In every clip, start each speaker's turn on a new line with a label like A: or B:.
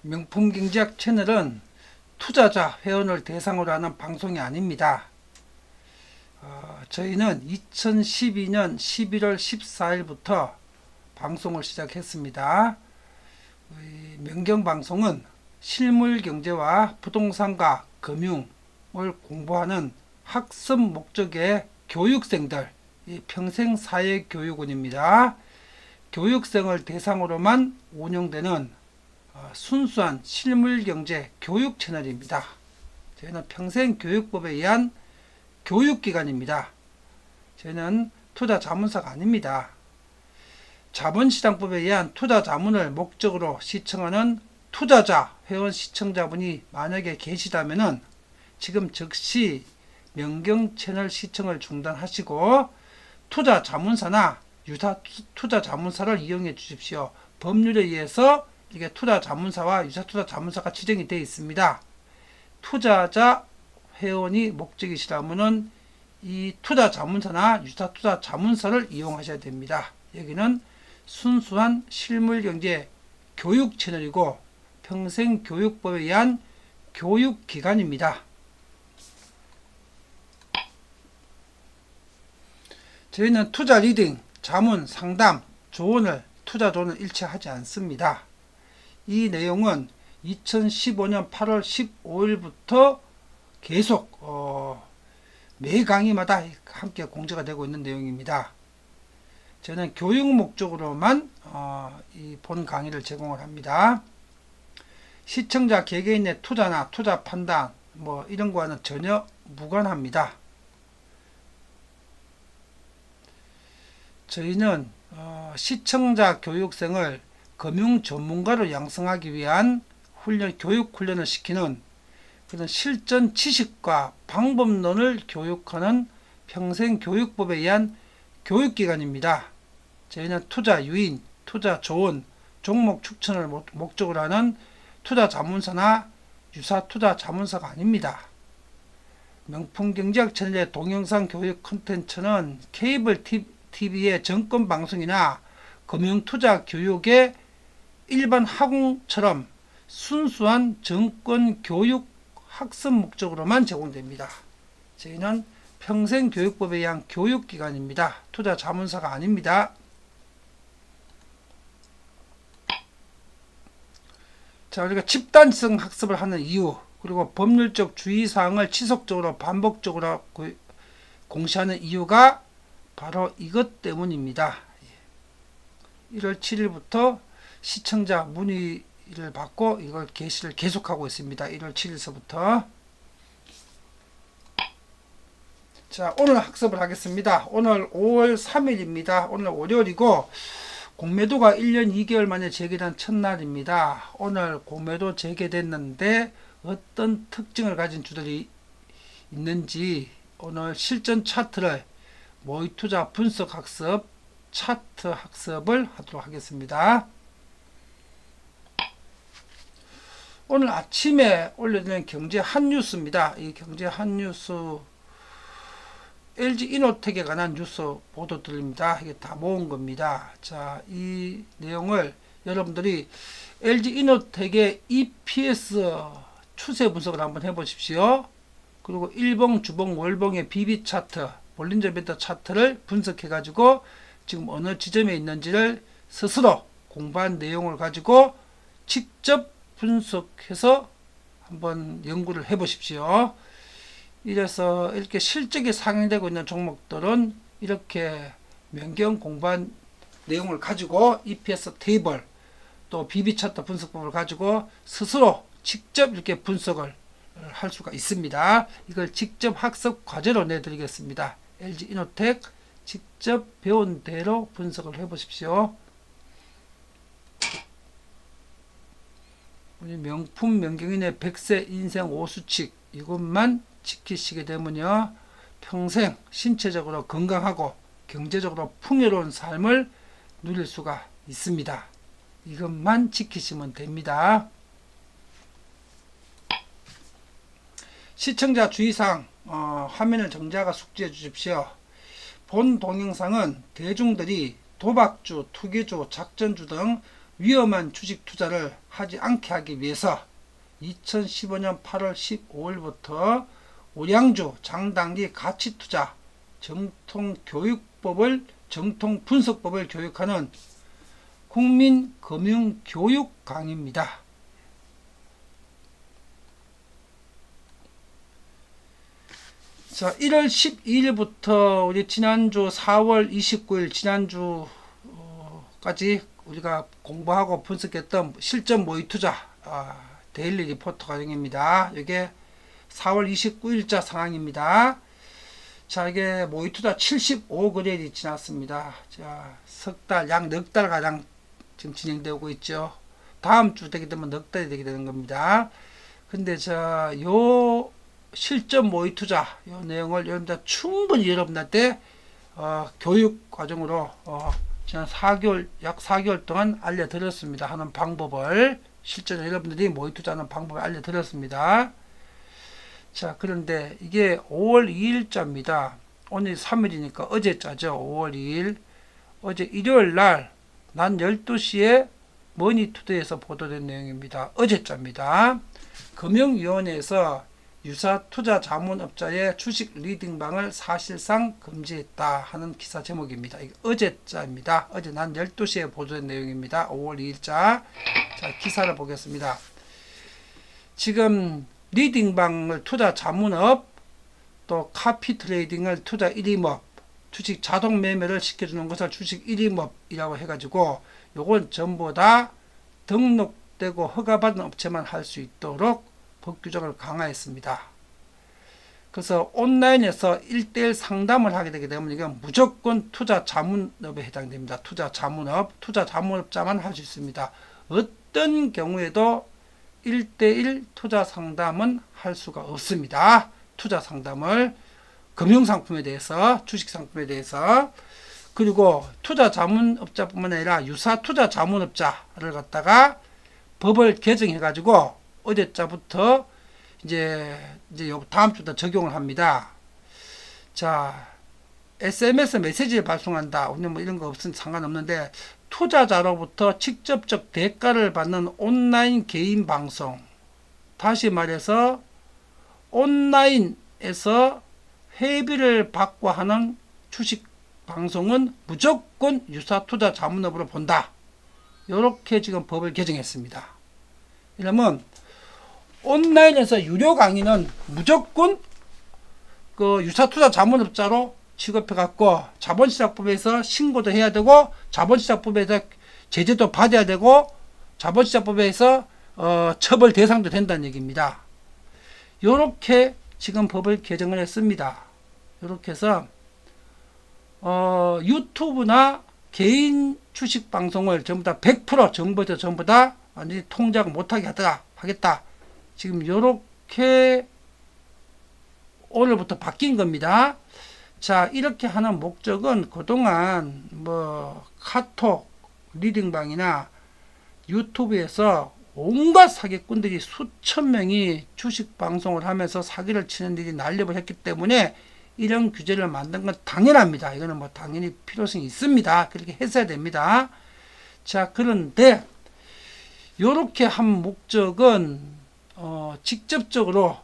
A: 명품경제학 채널은 투자자 회원을 대상으로 하는 방송이 아닙니다. 저희는 2012년 11월 14일부터 방송을 시작했습니다. 명경방송은 실물경제와 부동산과 금융을 공부하는 학습 목적의 교육생들, 평생사회교육원입니다. 교육생을 대상으로만 운영되는 순수한 실물경제 교육 채널입니다. 저희는 평생교육법에 의한 교육기관입니다. 저희는 투자자문사가 아닙니다. 자본시장법에 의한 투자자문을 목적으로 시청하는 투자자 회원 시청자분이 만약에 계시다면 지금 즉시 명경채널 시청을 중단하시고 투자자문사나 유사 투자자문사를 이용해 주십시오. 법률에 의해서 이게 투자자문사와 유사투자자문사가 지정이 되어 있습니다. 투자자 회원이 목적이시라면은 이 투자자문사나 유사투자자문사를 이용하셔야 됩니다. 여기는 순수한 실물경제 교육 채널이고 평생교육법에 의한 교육기관입니다. 저희는 투자 리딩, 자문, 상담, 투자 조언을 일체하지 않습니다. 이 내용은 2015년 8월 15일부터 계속 매 강의마다 함께 공지가 되고 있는 내용입니다. 저는 교육 목적으로만 이 본 강의를 제공을 합니다. 시청자 개개인의 투자나 투자 판단 이런 거와는 전혀 무관합니다. 저희는 시청자 교육생을 금융 전문가로 양성하기 위한 교육 훈련을 시키는 그런 실전 지식과 방법론을 교육하는 평생교육법에 의한 교육기관입니다. 저희는 투자 유인, 투자 조언, 종목 추천을 목적으로 하는 투자자문사나 유사투자자문사가 아닙니다. 명품경제학 채널의 동영상 교육 콘텐츠는 케이블 TV의 정권방송이나 금융투자 교육의 일반 학원처럼 순수한 정권 교육 학습 목적으로만 제공됩니다. 저희는 평생교육법에 의한 교육기관입니다. 투자자문사가 아닙니다. 자, 우리가 집단성 학습을 하는 이유, 그리고 법률적 주의사항을 지속적으로 반복적으로 공시하는 이유가 바로 이것 때문입니다. 1월 7일부터 시청자 문의를 받고 이걸 게시를 계속하고 있습니다. 1월 7일서부터. 자, 오늘 학습을 하겠습니다. 오늘 5월 3일입니다. 오늘 월요일이고 공매도가 1년 2개월 만에 재개된 첫날입니다. 오늘 공매도 재개됐는데 어떤 특징을 가진 주들이 있는지 오늘 실전 차트를 모의투자 분석 학습 차트 학습을 하도록 하겠습니다. 오늘 아침에 올려드린 경제 핫뉴스입니다. 이 경제 핫뉴스 LG이노텍에 관한 뉴스 보도들입니다. 이게 다 모은 겁니다. 자, 이 내용을 여러분들이 LG이노텍의 EPS 추세 분석을 한번 해보십시오. 그리고 일봉, 주봉, 월봉의 BB 차트, 볼린저 밴드 차트를 분석해 가지고 지금 어느 지점에 있는지를 스스로 공부한 내용을 가지고 직접 분석해서 한번 연구를 해 보십시오. 이래서 이렇게 실적이 상향되고 있는 종목들은 이렇게 명경 공부한 내용을 가지고 EPS 테이블 또 BB 차트 분석법을 가지고 스스로 직접 이렇게 분석을 할 수가 있습니다. 이걸 직접 학습 과제로 내드리겠습니다. LG이노텍 직접 배운 대로 분석을 해 보십시오. 우리 명품 명경인의 100세 인생 5수칙 이것만 지키시게 되면요 평생 신체적으로 건강하고 경제적으로 풍요로운 삶을 누릴 수가 있습니다. 이것만 지키시면 됩니다. 시청자 주의사항 화면을 정지하고 숙지해 주십시오. 본 동영상은 대중들이 도박주, 투기주, 작전주 등 위험한 주식 투자를 하지 않게 하기 위해서 2015년 8월 15일부터 우량주 장단기 가치투자 정통교육법을 정통분석법을 교육하는 국민금융교육 강의입니다. 자, 1월 12일부터 우리 지난주 4월 29일 지난주까지 우리가 공부하고 분석했던 실전 모의 투자 데일리 리포트 과정입니다. 이게 4월 29일자 상황입니다. 자, 이게 모의 투자 75거래일이 지났습니다. 자, 약 넉 달 가량 지금 진행되고 있죠. 다음 주 되게 되면 넉 달이 되게 되는 겁니다. 근데 요 실전 모의 투자 요 내용을 여러분들 충분히 여러분들한테 교육 과정으로 지난 4개월 약 4개월 동안 알려드렸습니다. 하는 방법을 실제로 여러분들이 모의 투자하는 방법을 알려드렸습니다. 자, 그런데 이게 5월 2일자입니다. 오늘 3일이니까 어제자죠. 5월 2일 어제 일요일 날 낮 12시에 머니투데이에서 보도된 내용입니다. 어제자입니다. 금융위원회에서 유사 투자 자문업자의 주식 리딩방을 사실상 금지했다 하는 기사 제목입니다. 이게 어제자입니다. 어제 낮 12시에 보도된 내용입니다. 5월 2일자. 자, 기사를 보겠습니다. 지금 리딩방을 투자 자문업, 또 카피 트레이딩을 투자 1임업, 주식 자동 매매를 시켜주는 것을 주식 1임업이라고 해가지고 요건 전부 다 등록되고 허가받은 업체만 할 수 있도록 법 규정을 강화했습니다. 그래서 온라인에서 1대1 상담을 하게 되게 되면 이건 무조건 투자 자문업에 해당됩니다. 투자 자문업자만 할 수 있습니다. 어떤 경우에도 1대1 투자 상담은 할 수가 없습니다. 투자 상담을 금융상품에 대해서, 주식상품에 대해서, 그리고 투자 자문업자뿐만 아니라 유사 투자 자문업자를 갖다가 법을 개정해 가지고 어제자부터 이제 다음 주부터 적용을 합니다. 자, SMS 메시지를 발송한다. 오늘 뭐 이런 거 없으면 상관없는데 투자자로부터 직접적 대가를 받는 온라인 개인 방송. 다시 말해서 온라인에서 회비를 받고 하는 주식 방송은 무조건 유사 투자 자문업으로 본다. 이렇게 지금 법을 개정했습니다. 이러면 온라인에서 유료 강의는 무조건 그 유사 투자 자문업자로 취급해 갖고 자본시장법에서 신고도 해야 되고 자본시장법에서 제재도 받아야 되고 자본시장법에서 처벌 대상도 된다는 얘기입니다. 이렇게 지금 법을 개정을 했습니다. 이렇게 해서 유튜브나 개인 주식 방송을 전부 다 100% 정부에서 전부 다 완전히 통제하고 못하게 하겠다. 지금 이렇게 오늘부터 바뀐 겁니다. 자, 이렇게 하는 목적은 그동안 뭐 카톡, 리딩방이나 유튜브에서 온갖 사기꾼들이 수천 명이 주식 방송을 하면서 사기를 치는 일이 난립을 했기 때문에 이런 규제를 만든 건 당연합니다. 이거는 뭐 당연히 필요성이 있습니다. 그렇게 했어야 됩니다. 자, 그런데 이렇게 한 목적은 직접적으로는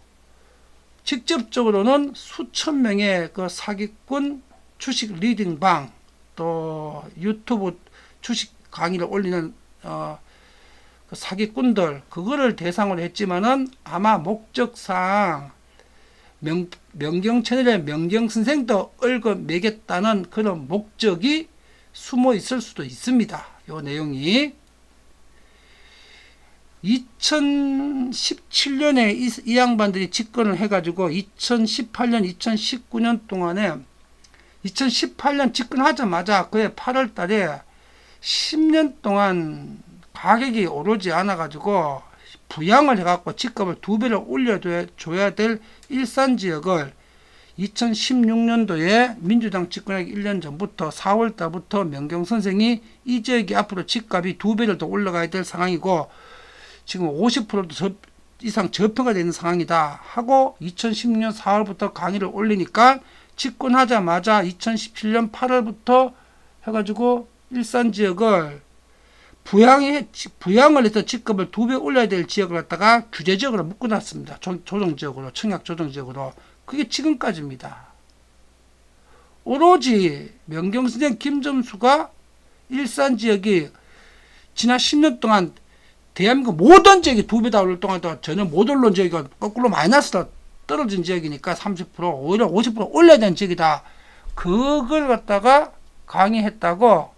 A: 수천 명의 그 사기꾼 주식 리딩방 또 유튜브 주식 강의를 올리는 그 사기꾼들 그거를 대상으로 했지만은 아마 목적상 명경 채널의 명경 선생도 얽어매겠다는 그런 목적이 숨어 있을 수도 있습니다. 요 내용이 2017년에 이 양반들이 집권을 해가지고 2018년, 2019년 동안에 2018년 집권하자마자 그해 8월 달에 10년 동안 가격이 오르지 않아가지고 부양을 해갖고 집값을 2배를 올려줘야 될 일산지역을 2016년도에 민주당 집권하기 1년 전부터 4월 달부터 명경 선생이 이 지역이 앞으로 집값이 2배를 더 올라가야 될 상황이고 지금 50% 이상 저평가되어 있는 상황이다 하고 2016년 4월부터 강의를 올리니까 집권하자마자 2017년 8월부터 해가지고 일산지역을 부양을 해서 직급을 2배 올려야 될 지역을 갖다가 규제지역으로 묶어놨습니다. 조정지역으로, 청약조정지역으로. 그게 지금까지입니다. 오로지 명경선생 김점수가 일산지역이 지난 10년 동안 대한민국 모든 지역이 2배 다 오를 동안 전혀 못 오른 지역이 거꾸로 마이너스로 떨어진 지역이니까 30% 오히려 50% 올려야 되는 지역이다. 그걸 갖다가 강의했다고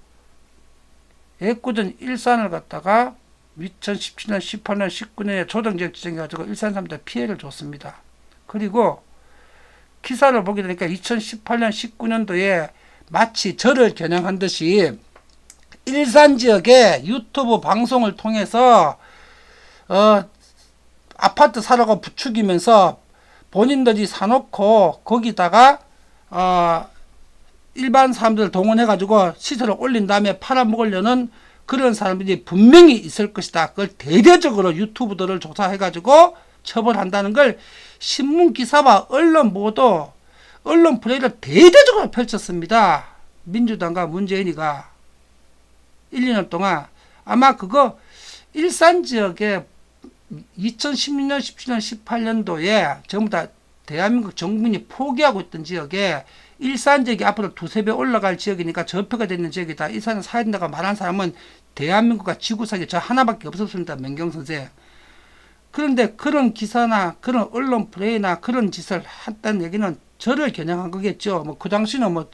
A: 애꿎은 일산을 갖다가 2017년, 18년, 19년에 조정지역 지정해가지고 일산 사람들 피해를 줬습니다. 그리고 기사를 보게 되니까 2018년, 19년도에 마치 저를 겨냥한 듯이 일산 지역에 유튜브 방송을 통해서 아파트 사라고 부추기면서 본인들이 사놓고 거기다가 일반 사람들 동원해가지고 시세를 올린 다음에 팔아먹으려는 그런 사람들이 분명히 있을 것이다. 그걸 대대적으로 유튜브들을 조사해가지고 처벌한다는 걸 신문기사와 언론 보도, 언론 플레이를 대대적으로 펼쳤습니다. 민주당과 문재인이가 1, 2년 동안 아마 그거 일산 지역에 2016년, 17년, 18년도에 전부 다 대한민국 정부인이 포기하고 있던 지역에 일산 지역이 앞으로 2~3배 올라갈 지역이니까 저표가 되는 지역이다. 일산을 사야 된다고 말한 사람은 대한민국과 지구상에 저 하나밖에 없었습니다. 명경선생. 그런데 그런 기사나 그런 언론 플레이나 그런 짓을 했다는 얘기는 저를 겨냥한 거겠죠. 뭐 그 당시는 뭐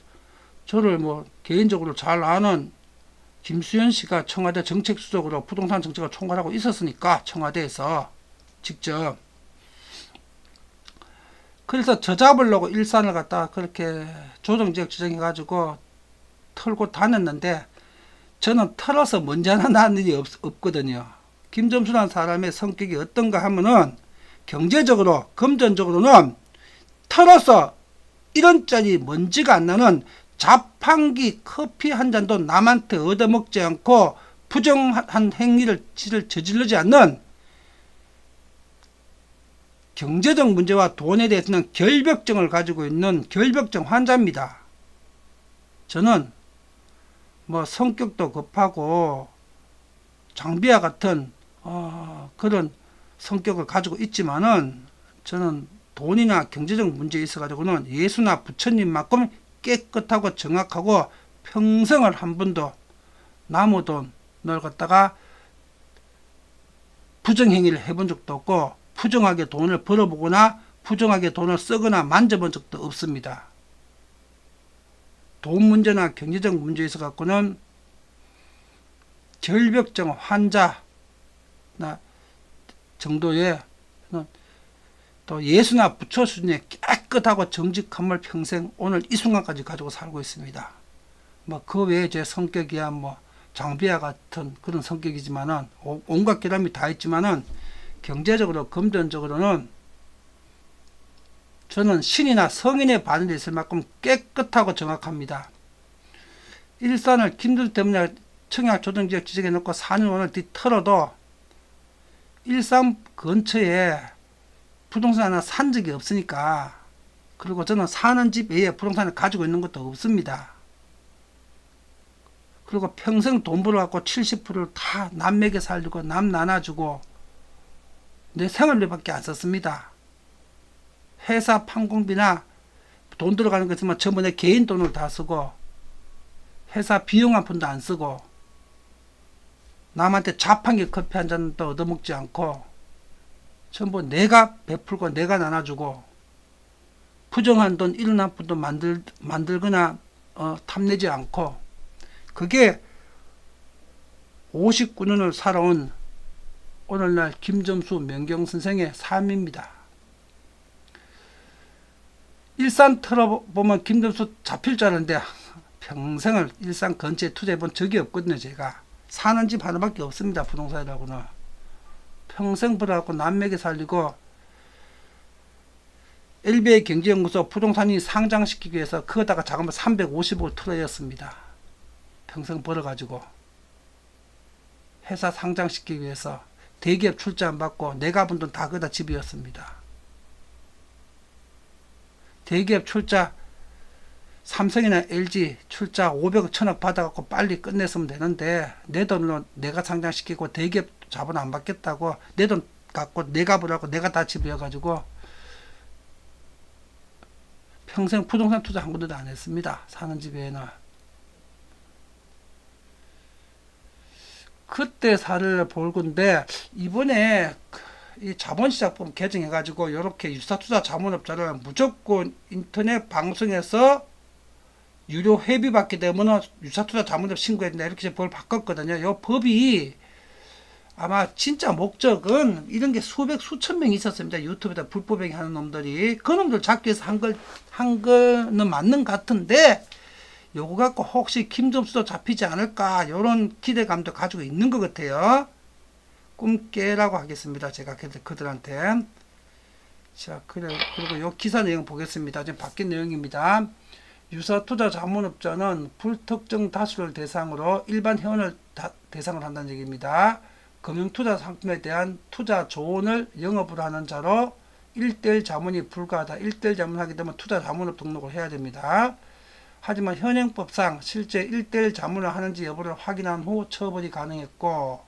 A: 저를 뭐 개인적으로 잘 아는 김수현 씨가 청와대 정책수석으로 부동산 정책을 총괄하고 있었으니까 청와대에서 직접. 그래서 저 잡으려고 일산을 갖다가 그렇게 조정지역 지정해가지고 털고 다녔는데 저는 털어서 먼지 하나 나는 일이 없거든요. 김점수라는 사람의 성격이 어떤가 하면은 경제적으로, 금전적으로는 털어서 1원짜리 먼지가 안 나는 자판기 커피 한 잔도 남한테 얻어먹지 않고 부정한 행위를 저지르지 않는 경제적 문제와 돈에 대해서는 결벽증을 가지고 있는 결벽증 환자입니다. 저는 뭐 성격도 급하고 장비와 같은 그런 성격을 가지고 있지만은 저는 돈이나 경제적 문제에 있어 가지고는 예수나 부처님만큼 깨끗하고 정확하고 평생을 한 번도 남의 돈을 갖다가 부정행위를 해본 적도 없고 부정하게 돈을 벌어보거나 부정하게 돈을 쓰거나 만져본 적도 없습니다. 돈 문제나 경제적 문제에 있어 갖고는 결벽증 환자나 정도의 또 예수나 부처 수준의 깨끗하고 정직함을 평생 오늘 이 순간까지 가지고 살고 있습니다. 뭐 그 외에 제 성격이야 뭐 장비와 같은 그런 성격이지만은 온갖 결함이 다 있지만은 경제적으로 금전적으로는 저는 신이나 성인의 반응이 있을 만큼 깨끗하고 정확합니다. 일산을 김들 때문에 청약 조정지역 지정해 놓고 4년을 뒤털어도 일산 근처에 부동산 하나 산 적이 없으니까, 그리고 저는 사는 집 외에 부동산을 가지고 있는 것도 없습니다. 그리고 평생 돈 벌어갖고 70%를 다 남에게 살리고 남 나눠주고 내 생활비밖에 안 썼습니다. 회사 판공비나 돈 들어가는 거 있으면 전부 내 개인 돈을 다 쓰고 회사 비용 한 푼도 안 쓰고 남한테 자판기 커피 한 잔도 얻어먹지 않고 전부 내가 베풀고 내가 나눠주고 부정한 돈 1원 한 푼도 만들거나 탐내지 않고, 그게 59년을 살아온 오늘날 김점수 명경선생의 삶입니다. 일산 털어보면 김점수 잡힐 줄 알았는데 평생을 일산 근처에 투자해본 적이 없거든요. 제가 사는 집 하나밖에 없습니다. 부동산이라고는 평생 벌어갖고 남에게 살리고 LBA 경제연구소 부동산이 상장시키기 위해서 그거다가 자금을 350억 틀어였습니다. 평생 벌어가지고 회사 상장시키기 위해서 대기업 출자 안 받고 내가 번 돈 다 그다 집이었습니다. 대기업 출자 삼성이나 LG 출자 500억, 1000억 받아갖고 빨리 끝냈으면 되는데 내 돈으로 내가 상장시키고 대기업 자본 안 받겠다고 내 돈 갖고 내가 보라고 내가 다 지불해가지고 평생 부동산 투자 한 번도 안 했습니다. 사는 집에는. 그때 사례를 볼 건데 이번에 이 자본시장법 개정해가지고 이렇게 유사투자 자문업자를 무조건 인터넷 방송에서 유료 회비 받게 되면 유사투자 자문업 신고해야 된다 이렇게 법을 바꿨거든요. 이 법이 아마 진짜 목적은 이런 게 수백 수천 명 있었습니다. 유튜브에다 불법행위 하는 놈들이 그 놈들 잡기 위해서 한 거는 맞는 것 같은데 요거 갖고 혹시 김점수도 잡히지 않을까 이런 기대감도 가지고 있는 것 같아요. 꿈깨라고 하겠습니다. 제가 그들한테. 자, 그리고 요 기사 내용 보겠습니다. 지금 바뀐 내용입니다. 유사투자 자문업자는 불특정 다수를 대상으로 일반 회원을 대상으로 한다는 얘기입니다. 금융투자 상품에 대한 투자 조언을 영업으로 하는 자로 1대1 자문이 불가하다. 1대1 자문하게 되면 투자 자문업 등록을 해야 됩니다. 하지만 현행법상 실제 1대1 자문을 하는지 여부를 확인한 후 처벌이 가능했고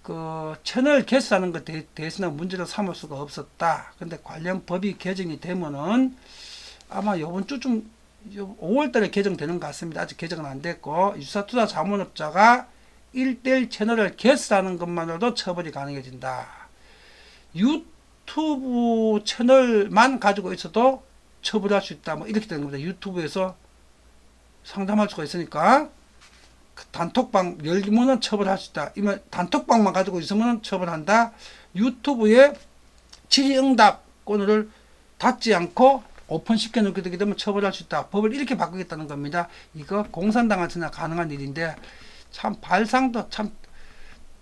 A: 그 채널 개설하는 것에 대해서는 문제를 삼을 수가 없었다. 근데 관련 법이 개정이 되면은 아마 이번 주쯤 5월달에 개정되는 것 같습니다. 아직 개정은 안 됐고 유사투자 자문업자가 1대1 채널을 개설하는 것만으로도 처벌이 가능해진다. 유튜브 채널만 가지고 있어도 처벌할 수 있다. 뭐 이렇게 되는 겁니다. 유튜브에서 상담할 수가 있으니까 단톡방 열기면은 처벌할 수 있다. 이면 단톡방만 가지고 있으면 처벌한다. 유튜브에 질의응답권을 닫지 않고 오픈시켜 놓게 되게 되면 처벌할 수 있다. 법을 이렇게 바꾸겠다는 겁니다. 이거 공산당한테나 가능한 일인데 참 발상도 참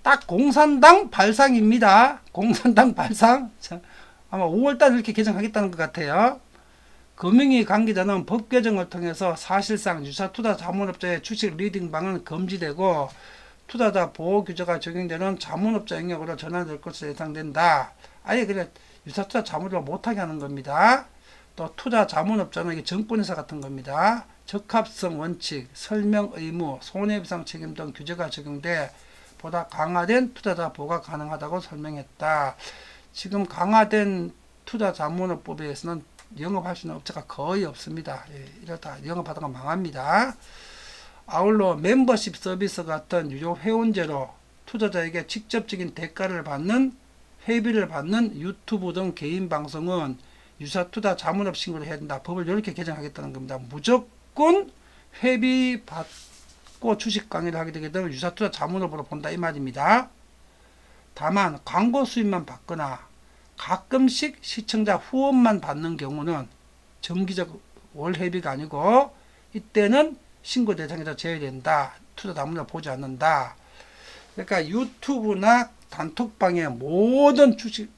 A: 딱 공산당 발상입니다. 공산당 발상. 자, 아마 5월달에 이렇게 개정하겠다는 것 같아요. 금융위 관계자는 법 개정을 통해서 사실상 유사투자 자문업자의 주식 리딩방은 금지되고 투자자 보호 규제가 적용되는 자문업자 영역으로 전환될 것으로 예상된다. 아예 그냥 유사투자 자문을 못하게 하는 겁니다. 또 투자 자문업자는 이게 정권회사 같은 겁니다. 적합성 원칙, 설명 의무, 손해배상 책임 등 규제가 적용돼 보다 강화된 투자자 보호가 가능하다고 설명했다. 지금 강화된 투자 자문업법에 의해서는 영업할 수 있는 업체가 거의 없습니다. 이러다 영업하다가 망합니다. 아울러 멤버십 서비스 같은 유료 회원제로 투자자에게 직접적인 대가를 받는 회비를 받는 유튜브 등 개인 방송은 유사투자 자문업 신고를 해야 된다. 법을 이렇게 개정하겠다는 겁니다. 무조건 회비 받고 주식 강의를 하게 되게 되면 유사투자 자문업으로 본다 이 말입니다. 다만 광고 수입만 받거나 가끔씩 시청자 후원만 받는 경우는 정기적 월회비가 아니고 이때는 신고 대상에서 제외된다. 투자 자문을 보지 않는다. 그러니까 유튜브나 단톡방에 모든 주식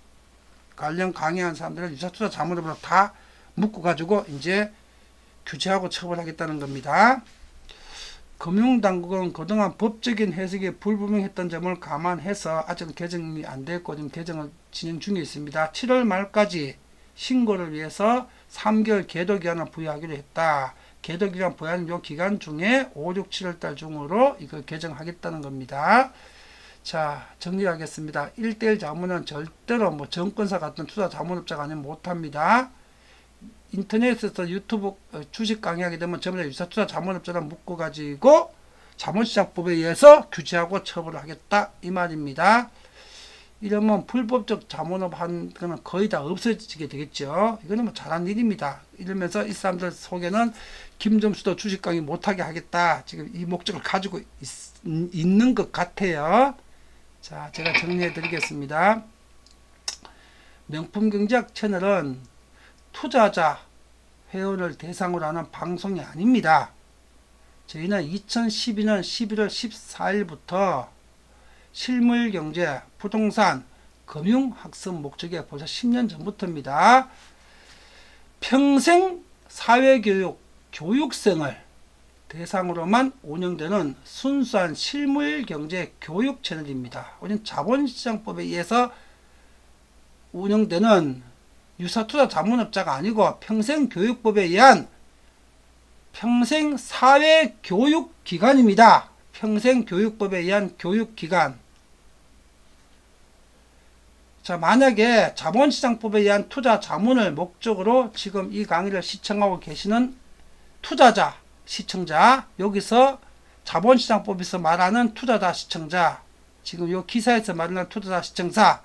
A: 관련 강의한 사람들은 유사투자 자문으로 다 묶어가지고 이제 규제하고 처벌하겠다는 겁니다. 금융당국은 그동안 법적인 해석이 불분명했던 점을 감안해서 아직은 개정이 안 됐고 지금 개정을 진행 중에 있습니다. 7월 말까지 신고를 위해서 3개월 계도기간을 부여하기로 했다. 계도기간 부여하는 요 기간 중에 5, 6, 7월달 중으로 이걸 개정하겠다는 겁니다. 자, 정리하겠습니다. 1대1 자문은 절대로 뭐 정권사 같은 투자 자문업자가 아니면 못합니다. 인터넷에서 유튜브 주식 강의하게 되면 전부 다 유사투자 자문업자를 묶어가지고 자본시장법에 의해서 규제하고 처벌을 하겠다 이 말입니다. 이러면 불법적 자문업 한 거는 거의 다 없어지게 되겠죠. 이거는 뭐 잘한 일입니다. 이러면서 이 사람들 속에는 김점수도 주식 강의 못하게 하겠다. 지금 이 목적을 가지고 있는 것 같아요. 자, 제가 정리해 드리겠습니다. 명품경제학 채널은 투자자 회원을 대상으로 하는 방송이 아닙니다. 저희는 2012년 11월 14일부터 실물경제, 부동산, 금융학습 목적에 벌써 10년 전부터입니다. 평생 사회교육, 교육생을 대상으로만 운영되는 순수한 실물경제 교육 채널입니다. 우리는 자본시장법에 의해서 운영되는 유사투자 자문업자가 아니고 평생교육법에 의한 평생 사회교육기관입니다. 평생교육법에 의한 교육기관. 자, 만약에 자본시장법에 의한 투자 자문을 목적으로 지금 이 강의를 시청하고 계시는 투자자, 시청자, 여기서 자본시장법에서 말하는 투자자, 시청자, 지금 이 기사에서 말하는 투자자, 시청자,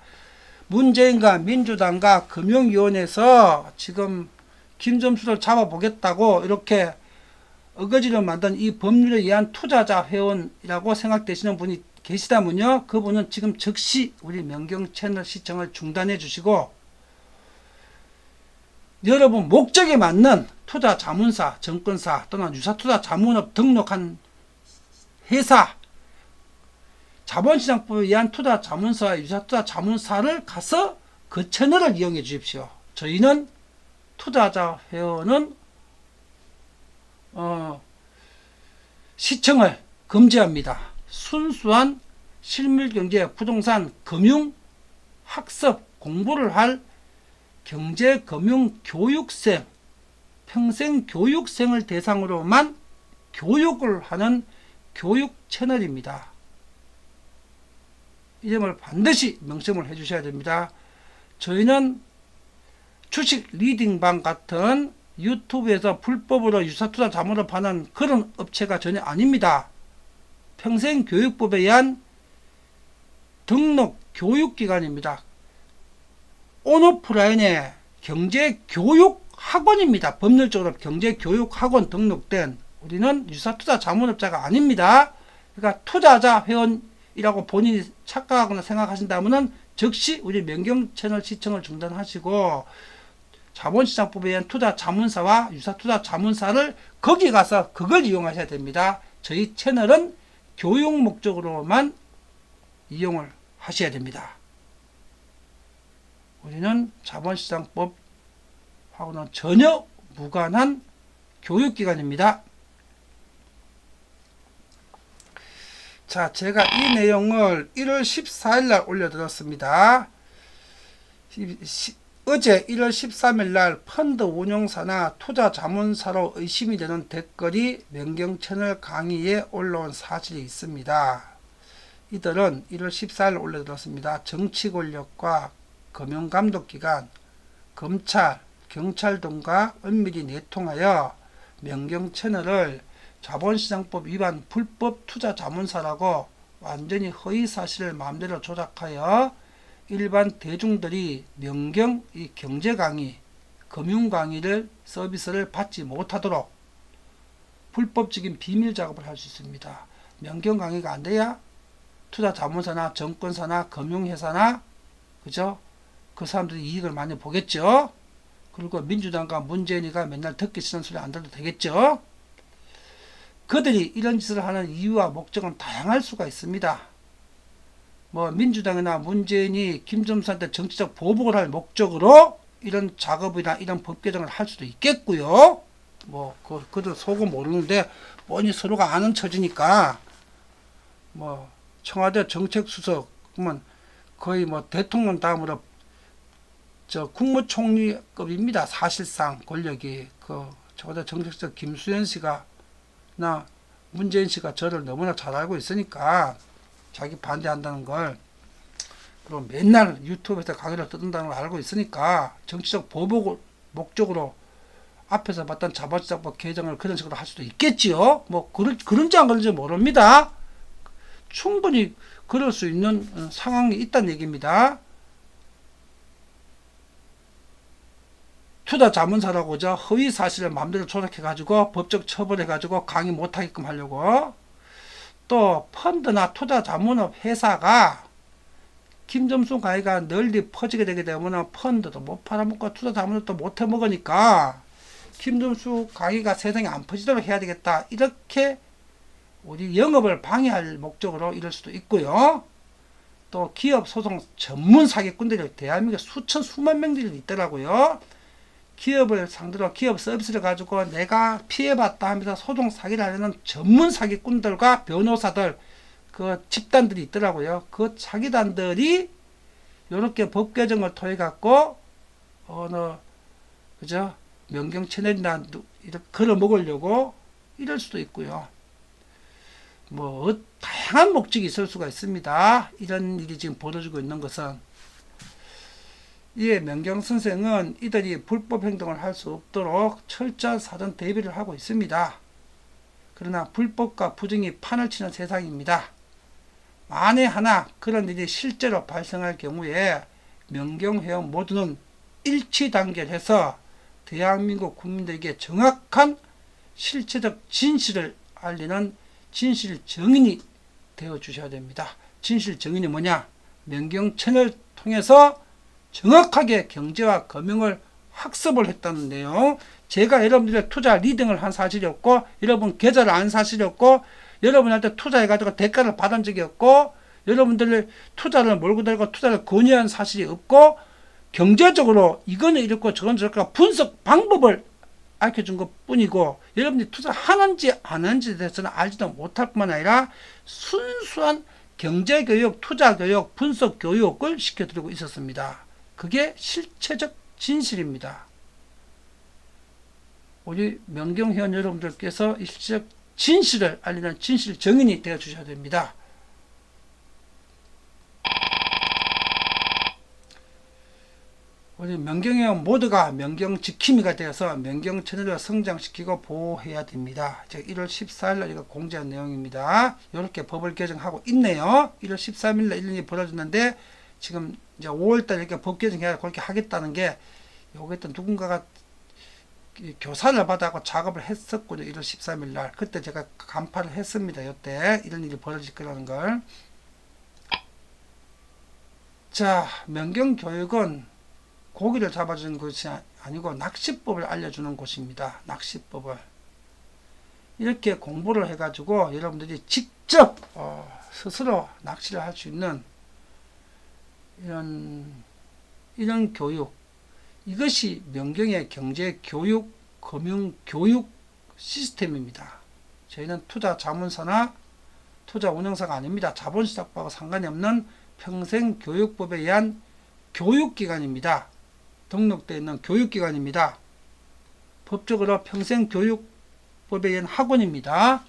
A: 문재인과 민주당과 금융위원회에서 지금 김점수를 잡아보겠다고 이렇게 어거지로 만든 이 법률에 의한 투자자 회원이라고 생각되시는 분이 계시다면요, 그분은 지금 즉시 우리 명경 채널 시청을 중단해 주시고 여러분 목적에 맞는 투자 자문사, 증권사 또는 유사투자 자문업 등록한 회사, 자본시장법에 의한 투자 자문사와 유사투자 자문사를 가서 그 채널을 이용해 주십시오. 저희는 투자자 회원은 시청을 금지합니다. 순수한 실물경제, 부동산, 금융, 학습, 공부를 할 경제금융교육생, 평생교육생을 대상으로만 교육을 하는 교육 채널입니다. 이 점을 반드시 명심을 해 주셔야 됩니다. 저희는 주식 리딩방 같은 유튜브에서 불법으로 유사투자 자문을 파는 그런 업체가 전혀 아닙니다. 평생교육법에 의한 등록 교육기관입니다. 온오프라인의 경제교육학원입니다. 법률적으로 경제교육학원 등록된, 우리는 유사투자 자문업자가 아닙니다. 그러니까 투자자 회원이라고 본인이 착각하거나 생각하신다면 즉시 우리 명경 채널 시청을 중단하시고 자본시장법에 의한 투자 자문사와 유사투자 자문사를 거기 가서 그걸 이용하셔야 됩니다. 저희 채널은 교육 목적으로만 이용을 하셔야 됩니다. 우리는 자본시장법하고는 전혀 무관한 교육기관입니다. 자, 제가 이 내용을 1월 14일 날 올려드렸습니다. 어제 1월 13일 날 펀드 운용사나 투자 자문사로 의심이 되는 댓글이 명경 채널 강의에 올라온 사실이 있습니다. 이들은 1월 14일 올려드렸습니다. 정치 권력과 금융감독기관, 검찰, 경찰 등과 은밀히 내통하여 명경 채널을 자본시장법 위반 불법 투자 자문사라고 완전히 허위 사실을 마음대로 조작하여 일반 대중들이 명경 이 경제 강의, 금융 강의를 서비스를 받지 못하도록 불법적인 비밀 작업을 할 수 있습니다. 명경 강의가 안 돼야 투자 자문사나 증권사나 금융회사나 그죠? 그 사람들이 이익을 많이 보겠죠. 그리고 민주당과 문재인이가 맨날 듣기 싫은 소리 안 들어도 되겠죠. 그들이 이런 짓을 하는 이유와 목적은 다양할 수가 있습니다. 뭐 민주당이나 문재인이 김점수한테 정치적 보복을 할 목적으로 이런 작업이나 이런 법 개정을 할 수도 있겠고요. 뭐 그들 속은 모르는데 뻔히 서로가 아는 처지니까 뭐 청와대 정책수석 그러면 거의 뭐 대통령 다음으로 저 국무총리급입니다. 사실상 권력이 그 청와대 정책수석 김수현 씨가 나 문재인 씨가 저를 너무나 잘 알고 있으니까 자기 반대한다는 걸, 그리고 맨날 유튜브에서 강의를 듣는다는 걸 알고 있으니까 정치적 보복을 목적으로 앞에서 봤던 자본시장법 개정을 그런 식으로 할 수도 있겠지요. 뭐 그런지 안 그런지 모릅니다. 충분히 그럴 수 있는 상황이 있다는 얘기입니다. 투자 자문사라고죠. 허위 사실을 마음대로 조작해가지고 법적 처벌해가지고 강의 못하게끔 하려고. 또 펀드나 투자 자문업 회사가 김점수 강의가 널리 퍼지게 되게 되면 펀드도 못 팔아먹고 투자 자문업도 못 해먹으니까 김점수 강의가 세상에 안 퍼지도록 해야 되겠다. 이렇게 우리 영업을 방해할 목적으로 이럴 수도 있고요. 또 기업 소송 전문 사기꾼들이 대한민국에 수만 명들이 있더라고요. 기업을 상대로 기업 서비스를 가지고 내가 피해봤다 하면서 소송 사기를 하려는 전문 사기꾼들과 변호사들, 그 집단들이 있더라고요. 그 사기단들이 이렇게 법 개정을 통해 갖고 그죠? 명경 채널이나 이렇게 걸어 먹으려고 이럴 수도 있고요. 뭐 다양한 목적이 있을 수가 있습니다. 이런 일이 지금 벌어지고 있는 것은 이에 명경 선생은 이들이 불법 행동을 할 수 없도록 철저한 사전 대비를 하고 있습니다. 그러나 불법과 부정이 판을 치는 세상입니다. 만에 하나 그런 일이 실제로 발생할 경우에 명경회원 모두는 일치 단결해서 대한민국 국민들에게 정확한 실체적 진실을 알리는 진실 증인이 되어 주셔야 됩니다. 진실 증인이 뭐냐? 명경 채널을 통해서 정확하게 경제와 금융을 학습을 했다는 내용. 제가 여러분들의 투자 리딩을 한 사실이 없고, 여러분 계좌를 안 사실이 없고, 여러분한테 투자해가지고 대가를 받은 적이 없고, 여러분들의 투자를 몰고 들고 투자를 권유한 사실이 없고, 경제적으로 이거는 이렇고 저건 저렇고 분석 방법을 알려준 것 뿐이고, 여러분들이 투자하는지 안 하는지에 대해서는 알지도 못할 뿐만 아니라 순수한 경제교육, 투자교육, 분석교육을 시켜드리고 있었습니다. 그게 실체적 진실입니다. 우리 명경회원 여러분들께서 이 실체적 진실을 알리는 진실 증인이 되어 주셔야 됩니다. 우리 명경회원 모두가 명경 지킴이가 되어서 명경 채널을 성장시키고 보호해야 됩니다. 제가 1월 14일 날 이거 공지한 내용입니다. 이렇게 법을 개정하고 있네요. 1월 13일 날 일이 벌어졌는데 지금 이제 5월달 이렇게 법 개정해야 그렇게 하겠다는 게 요게 또 누군가가 교사를 받아고 작업을 했었거든요. 1월 13일 날 그때 제가 간파를 했습니다. 이때 이런 일이 벌어질 거라는 걸. 자, 명경 교육은 고기를 잡아주는 것이 아니고 낚시법을 알려주는 곳입니다. 낚시법을 이렇게 공부를 해가지고 여러분들이 직접 스스로 낚시를 할 수 있는 이런 교육, 이것이 명경의 경제 교육, 금융 교육 시스템입니다. 저희는 투자 자문사나 투자 운영사가 아닙니다. 자본시장법과 상관이 없는 평생교육법에 의한 교육기관입니다. 등록되어 있는 교육기관입니다. 법적으로 평생교육법에 의한 학원입니다.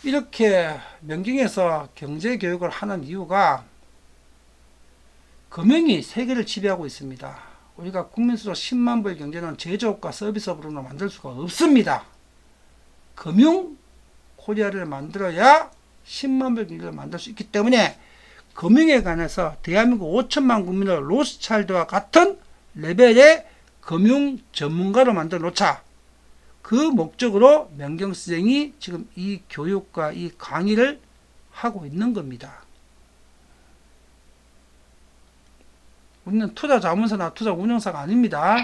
A: 이렇게 명경에서 경제교육을 하는 이유가 금융이 세계를 지배하고 있습니다. 우리가 국민수로 10만 불 경제는 제조업과 서비스업으로는 만들 수가 없습니다. 금융 코리아를 만들어야 10만 불 경제를 만들 수 있기 때문에 금융에 관해서 대한민국 5천만 국민을 로스차일드와 같은 레벨의 금융 전문가로 만들어 놓자. 그 목적으로 명경선생이 지금 이 교육과 이 강의를 하고 있는 겁니다. 우리는 투자 자문사나 투자 운영사가 아닙니다.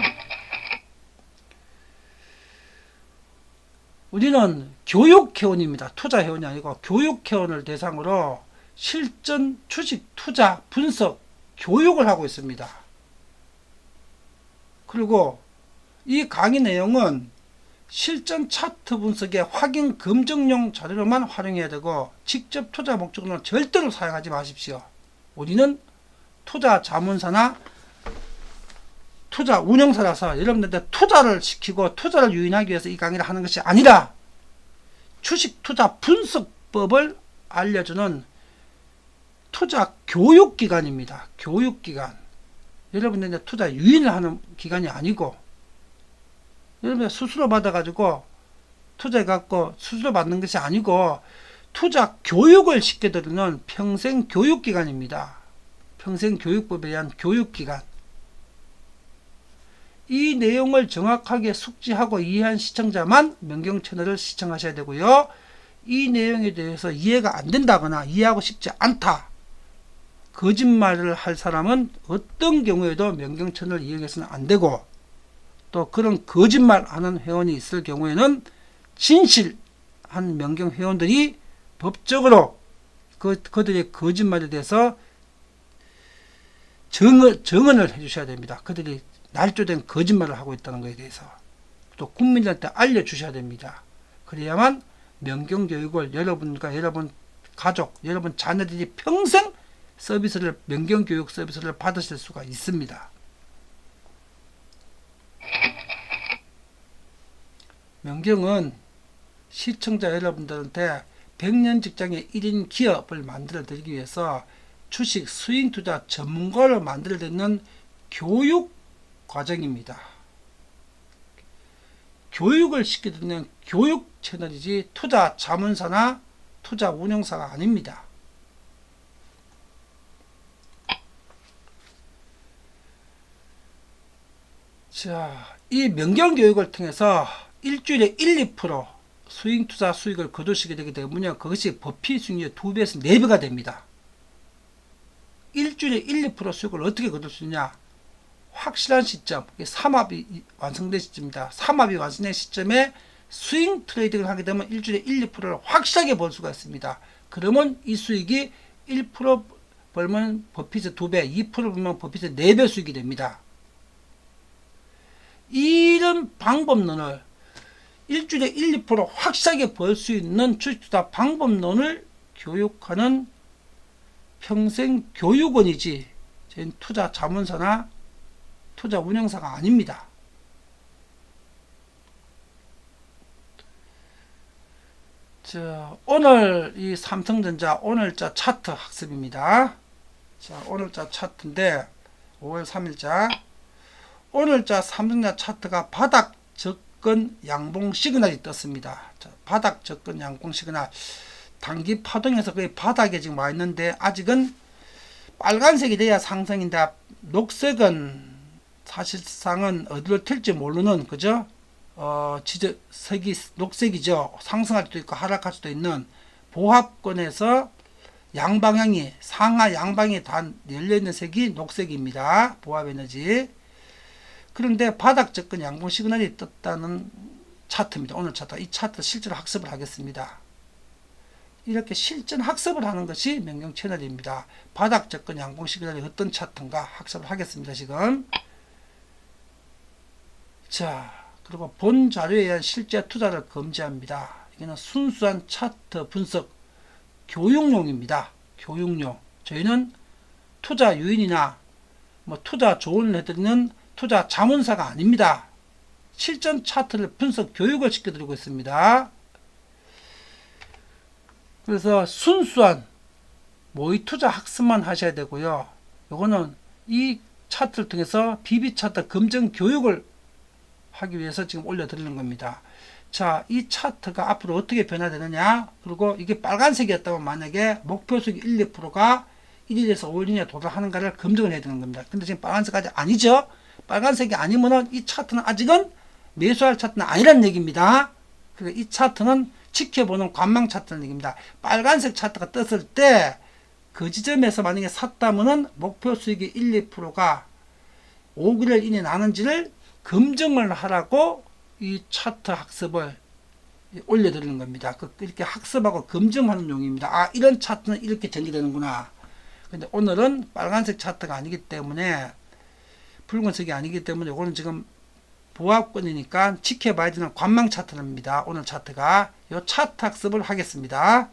A: 우리는 교육회원입니다. 투자회원이 아니고 교육회원을 대상으로 실전 주식 투자 분석 교육을 하고 있습니다. 그리고 이 강의 내용은 실전 차트 분석의 확인 검증용 자료로만 활용해야 되고 직접 투자 목적으로는 절대로 사용하지 마십시오. 우리는 투자 자문사나 투자 운영사라서 여러분들한테 투자를 시키고 투자를 유인하기 위해서 이 강의를 하는 것이 아니라 주식 투자 분석법을 알려주는 투자 교육기관입니다. 교육기관. 여러분들한테 투자 유인을 하는 기관이 아니고 여러분들 수수료 받아가지고 투자해갖고 수수료 받는 것이 아니고 투자 교육을 시켜드리는 평생교육기관입니다. 평생교육법에 의한 교육기관. 이 내용을 정확하게 숙지하고 이해한 시청자만 명경채널을 시청하셔야 되고요. 이 내용에 대해서 이해가 안 된다거나 이해하고 싶지 않다. 거짓말을 할 사람은 어떤 경우에도 명경채널을 이용해서는 안 되고 또 그런 거짓말하는 회원이 있을 경우에는 진실한 명경 회원들이 법적으로 그들의 거짓말에 대해서 정언을 해주셔야 됩니다. 그들이 날조된 거짓말을 하고 있다는 것에 대해서 또 국민들한테 알려주셔야 됩니다. 그래야만 명경교육을 여러분과 여러분 가족, 여러분 자녀들이 평생 서비스를 명경교육 서비스를 받으실 수가 있습니다. 명경은 시청자 여러분들한테 100년 직장의 1인 기업을 만들어 드리기 위해서 주식 스윙 투자 전문가를 만들어 드리는 교육 과정입니다. 교육을 시켜드리는 교육 채널이지 투자 자문사나 투자 운용사가 아닙니다. 자, 이 명경교육을 통해서 일주일에 1, 2% 스윙 투자 수익을 거두시게 되기 때문에 그것이 버피 수익률의 2배에서 4배가 됩니다. 일주일에 1, 2% 수익을 어떻게 거둘 수 있냐? 확실한 시점, 삼합이 완성된 시점입니다. 삼합이 완성된 시점에 스윙 트레이딩을 하게 되면 일주일에 1, 2%를 확실하게 벌 수가 있습니다. 그러면 이 수익이 1% 벌면 버핏의 2배, 2% 벌면 버핏의 4배 수익이 됩니다. 이런 방법론을 일주일에 1, 2% 확실하게 벌 수 있는 주식투자 방법론을 교육하는 평생교육원이지 저희는 투자 자문사나 투자 운영사가 아닙니다. 자, 오늘 이 삼성전자 오늘자 차트 학습입니다. 자, 오늘자 차트인데 5월 3일자 오늘자 삼성전자 차트가 바닥 접근 양봉 시그널이 떴습니다. 자, 바닥 접근 양봉 시그널 단기 파동에서 거의 바닥에 지금 와 있는데 아직은 빨간색이 돼야 상승인데 녹색은 사실상은 어디로 튈지 모르는 그죠? 색이 녹색이죠. 상승할 수도 있고 하락할 수도 있는 보합권에서 양방향이 상하 양방이 다 열려있는 색이 녹색입니다. 보합 에너지. 그런데 바닥 접근 양봉 시그널이 떴다는 차트입니다. 오늘 차트. 이 차트 실제로 학습을 하겠습니다. 이렇게 실전 학습을 하는 것이 명경 채널입니다. 바닥 접근 양봉 시그널이 어떤 차트인가 학습을 하겠습니다. 지금. 자, 그리고 본 자료에 의한 실제 투자를 금지합니다. 이거는 순수한 차트 분석 교육용입니다. 교육용. 저희는 투자 유인이나 투자 조언을 해드리는 투자 자문사가 아닙니다. 실전 차트를 분석 교육을 시켜드리고 있습니다. 그래서 순수한 모의 투자 학습만 하셔야 되고요. 요거는 이 차트를 통해서 BB 차트 검증 교육을 하기 위해서 지금 올려드리는 겁니다. 자, 이 차트가 앞으로 어떻게 변화되느냐, 그리고 이게 빨간색이었다면 만약에 목표 수익 1, 2%가 1일에서 5일 이내에 도달하는가를 검증을 해야 되는 겁니다. 근데 지금 빨간색까지 아니죠? 빨간색이 아니면은 이 차트는 아직은 매수할 차트는 아니라는 얘기입니다. 그래서 이 차트는 지켜보는 관망 차트라는 얘기입니다. 빨간색 차트가 떴을 때 그 지점에서 만약에 샀다면은 목표 수익이 1, 2%가 5개월 이내에 나는지를 검증을 하라고 이 차트 학습을 올려드리는 겁니다. 이렇게 학습하고 검증하는 용입니다. 아, 이런 차트는 이렇게 전개되는구나. 근데 오늘은 빨간색 차트가 아니기 때문에, 붉은색이 아니기 때문에 이거는 지금 보합권이니까 지켜봐야 되는 관망 차트입니다. 오늘 차트가. 이 차트 학습을 하겠습니다.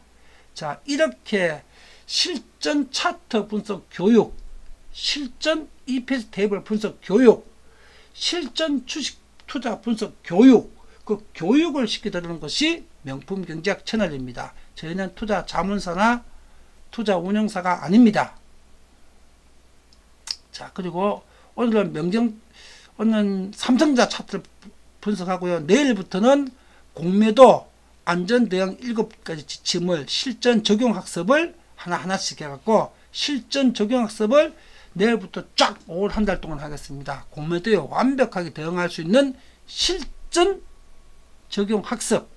A: 자, 이렇게 실전 차트 분석 교육, 실전 EPS 테이블 분석 교육, 실전 주식 투자 분석 교육, 그 교육을 시켜드리는 것이 명품 경제학 채널입니다. 저희는 투자 자문사나 투자 운영사가 아닙니다. 자, 그리고 오늘은 오늘 삼성전자 차트를 분석하고요. 내일부터는 공매도 안전대응 7가지 지침을 실전 적용 학습을 하나씩 해갖고 실전 적용 학습을 내일부터 쫙 5월 한 달 동안 하겠습니다. 공매도에 완벽하게 대응할 수 있는 실전 적용 학습.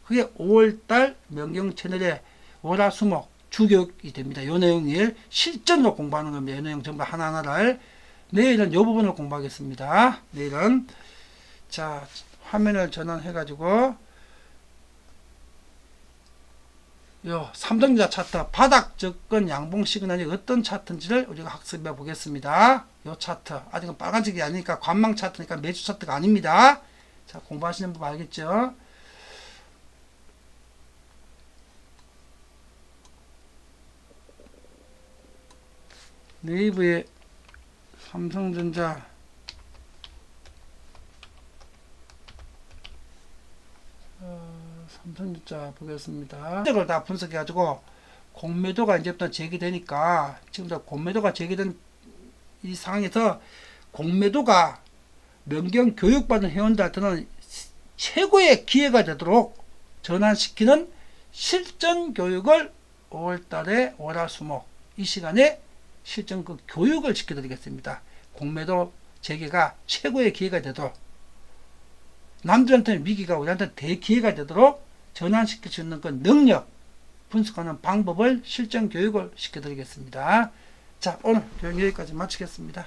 A: 그게 5월달 명경 채널의 월화수목 주교육이 됩니다. 이 내용을 실전으로 공부하는 겁니다. 이 내용 전부 하나하나를. 내일은 이 부분을 공부하겠습니다. 내일은. 자, 화면을 전환해가지고 요 삼성전자 차트 바닥 접근 양봉 시그널이 어떤 차트인지를 우리가 학습해 보겠습니다. 요 차트 아직은 빨간색이 아니니까 관망 차트니까 매주 차트가 아닙니다. 자, 공부하시는 분 알겠죠? 네이버에 삼성전자 삼성전자 보겠습니다. 이걸 다 분석해가지고 공매도가 이제부터 제기되니까 지금 다 공매도가 제기된 이 상황에서 공매도가 명경 교육받은 회원들한테는 최고의 기회가 되도록 전환시키는 실전 교육을 5월달에 월화수목 이 시간에 실전 그 교육을 시켜드리겠습니다. 공매도 재개가 최고의 기회가 되도록 남들한테는 위기가 우리한테 대기회가 되도록 전환시킬 수 있는 그 능력 분석하는 방법을 실전 교육을 시켜드리겠습니다. 자, 오늘 여기까지 마치겠습니다.